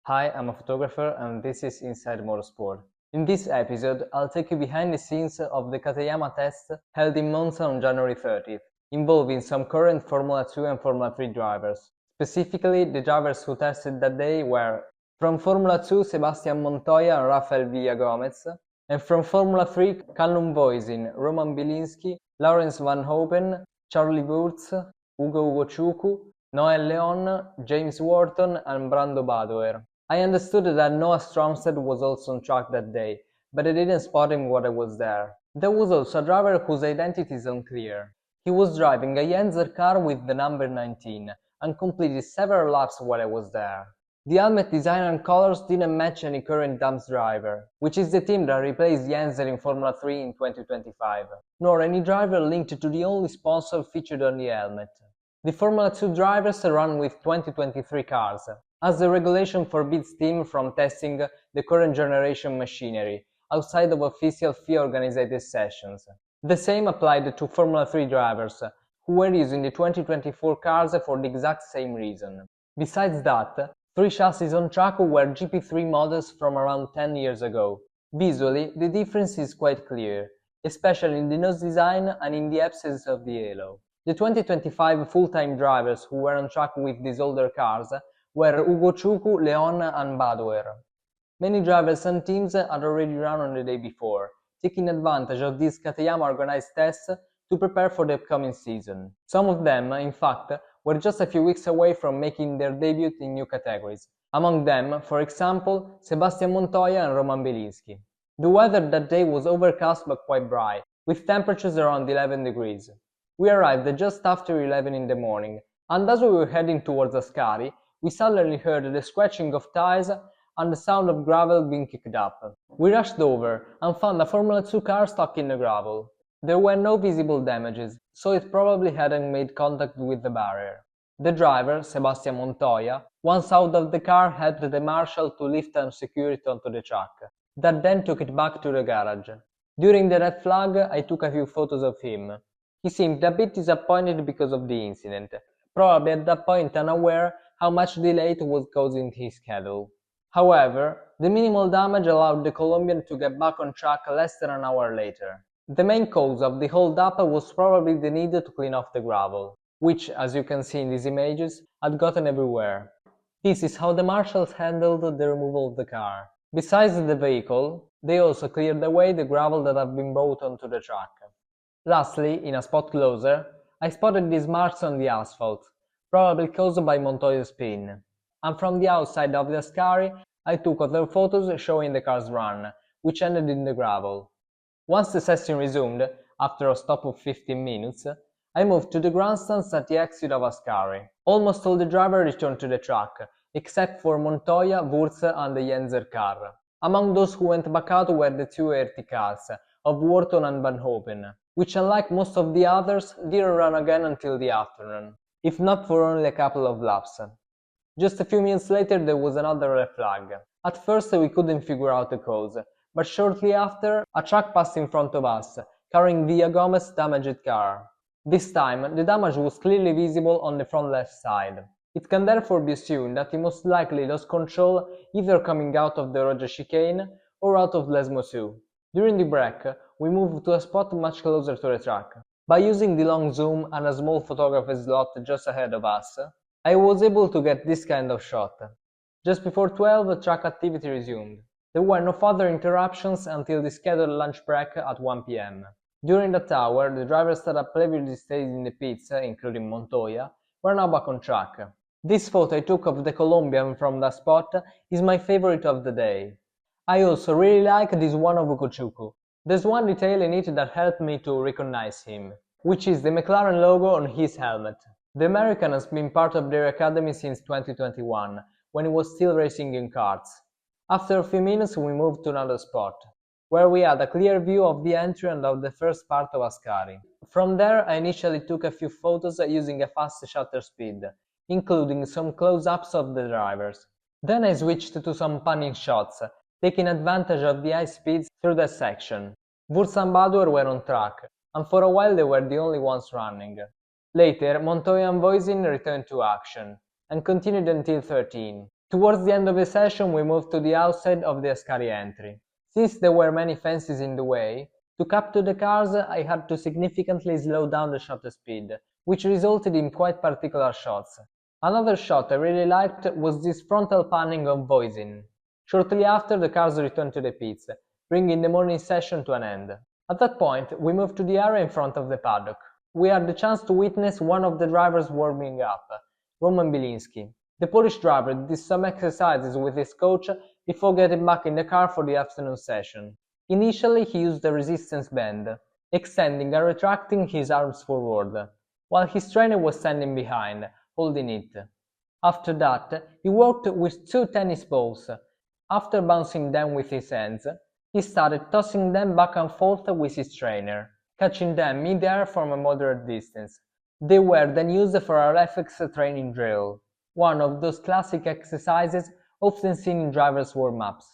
Hi, I'm a photographer and this is Inside Motorsport. In this episode, I'll take you behind the scenes of the Kateyama test held in Monza on January 30th, involving some current Formula 2 and Formula 3 drivers. Specifically, the drivers who tested that day were from Formula 2 Sebastian Montoya and Rafael Villagomez, and from Formula 3 Callum Voisin, Roman Bilinski, Lawrence Van Hopen, Charlie Wurz, Ugo Ugochukwu, Noel Leon, James Wharton and Brando Badoer. I understood that Noah Stromstead was also on track that day, but I didn't spot him while I was there. There was also a driver whose identity is unclear. He was driving a Yenzer car with the number 19 and completed several laps while I was there. The helmet design and colors didn't match any current Dams driver, which is the team that replaced Yenzer in Formula 3 in 2025, nor any driver linked to the only sponsor featured on the helmet. The Formula 2 drivers run with 2023 cars, as the regulation forbids team from testing the current generation machinery outside of official FIA-organized sessions. The same applied to Formula 3 drivers, who were using the 2024 cars for the exact same reason. Besides that, 3 chassis on track were GP3 models from around 10 years ago. Visually, the difference is quite clear, especially in the nose design and in the absence of the halo. The 2025 full-time drivers who were on track with these older cars were Ugochukwu, Leon and Badoer. Many drivers and teams had already run on the day before, taking advantage of these Kateyama organized tests to prepare for the upcoming season. Some of them, in fact, were just a few weeks away from making their debut in new categories. Among them, for example, Sebastian Montoya and Roman Bilinski. The weather that day was overcast but quite bright, with temperatures around 11 degrees. We arrived just after 11 in the morning, and as we were heading towards Ascari, we suddenly heard the scratching of tires and the sound of gravel being kicked up. We rushed over and found a Formula 2 car stuck in the gravel. There were no visible damages, so it probably hadn't made contact with the barrier. The driver, Sebastian Montoya, once out of the car helped the marshal to lift and secure it onto the truck, that then took it back to the garage. During the red flag, I took a few photos of him. He seemed a bit disappointed because of the incident, probably at that point unaware how much delay it was causing his schedule. However, the minimal damage allowed the Colombian to get back on track less than an hour later. The main cause of the hold-up was probably the need to clean off the gravel, which, as you can see in these images, had gotten everywhere. This is how the marshals handled the removal of the car. Besides the vehicle, they also cleared away the gravel that had been brought onto the track. Lastly, in a spot closer, I spotted these marks on the asphalt, probably caused by Montoya's spin. And from the outside of the Ascari, I took other photos showing the car's run, which ended in the gravel. Once the session resumed, after a stop of 15 minutes, I moved to the grandstands at the exit of Ascari. Almost all the drivers returned to the track, except for Montoya, Wurz and the Yenzer car. Among those who went back out were the 2 RT cars, of Wharton and Van Hopen, which unlike most of the others, didn't run again until the afternoon, if not for only a couple of laps. Just a few minutes later there was another red flag. At first we couldn't figure out the cause, but shortly after, a truck passed in front of us, carrying Villagomez's damaged car. This time, the damage was clearly visible on the front left side. It can therefore be assumed that he most likely lost control either coming out of the Roger chicane or out of Les Mousseau. During the break, we moved to a spot much closer to the track. By using the long zoom and a small photography slot just ahead of us, I was able to get this kind of shot. Just before 12, track activity resumed. There were no further interruptions until the scheduled lunch break at 1 p.m. During that hour, the drivers that had previously stayed in the pits, including Montoya, were now back on track. This photo I took of the Colombian from that spot is my favorite of the day. I also really like this one of Ugochukwu. There's one detail in it that helped me to recognize him, which is the McLaren logo on his helmet. The American has been part of their academy since 2021, when he was still racing in karts. After a few minutes we moved to another spot, where we had a clear view of the entry and of the first part of Ascari. From there I initially took a few photos using a fast shutter speed, including some close-ups of the drivers. Then I switched to some panning shots, taking advantage of the high speeds through that section. Wurz and Badoer were on track, and for a while they were the only ones running. Later, Montoya and Voisin returned to action, and continued until 13. Towards the end of the session we moved to the outside of the Ascari entry. Since there were many fences in the way, to capture the cars I had to significantly slow down the shutter speed, which resulted in quite particular shots. Another shot I really liked was this frontal panning of Voisin. Shortly after, the cars returned to the pits, bringing the morning session to an end. At that point, we moved to the area in front of the paddock. We had the chance to witness one of the drivers warming up, Roman Bilinski. The Polish driver did some exercises with his coach before getting back in the car for the afternoon session. Initially he used the resistance band, extending and retracting his arms forward, while his trainer was standing behind, holding it. After that, he worked with 2 tennis balls. After bouncing them with his hands, he started tossing them back and forth with his trainer, catching them mid-air from a moderate distance. They were then used for our FX training drill, one of those classic exercises often seen in drivers' warm-ups.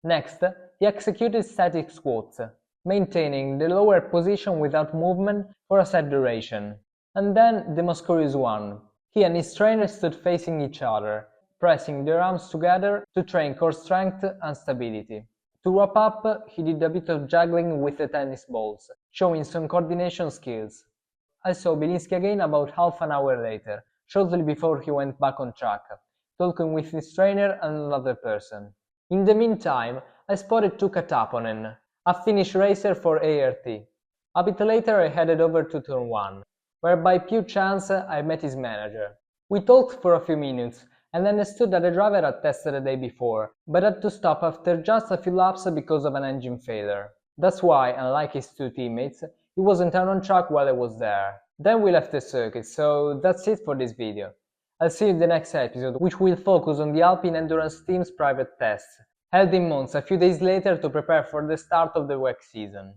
Next, he executed static squats, maintaining the lower position without movement for a set duration. And then the most curious one. He and his trainer stood facing each other, pressing their arms together to train core strength and stability. To wrap up, he did a bit of juggling with the tennis balls, showing some coordination skills. I saw Bilinski again about half an hour later, shortly before he went back on track, talking with his trainer and another person. In the meantime, I spotted Tuukka Taponen, a Finnish racer for ART. A bit later I headed over to turn 1, where by pure chance I met his manager. We talked for a few minutes, and understood that the driver had tested the day before, but had to stop after just a few laps because of an engine failure. That's why, unlike his 2 teammates, he wasn't on track while I was there. Then we left the circuit, so that's it for this video. I'll see you in the next episode, which will focus on the Alpine Endurance Team's private tests, held in Monza a few days later to prepare for the start of the WEC season.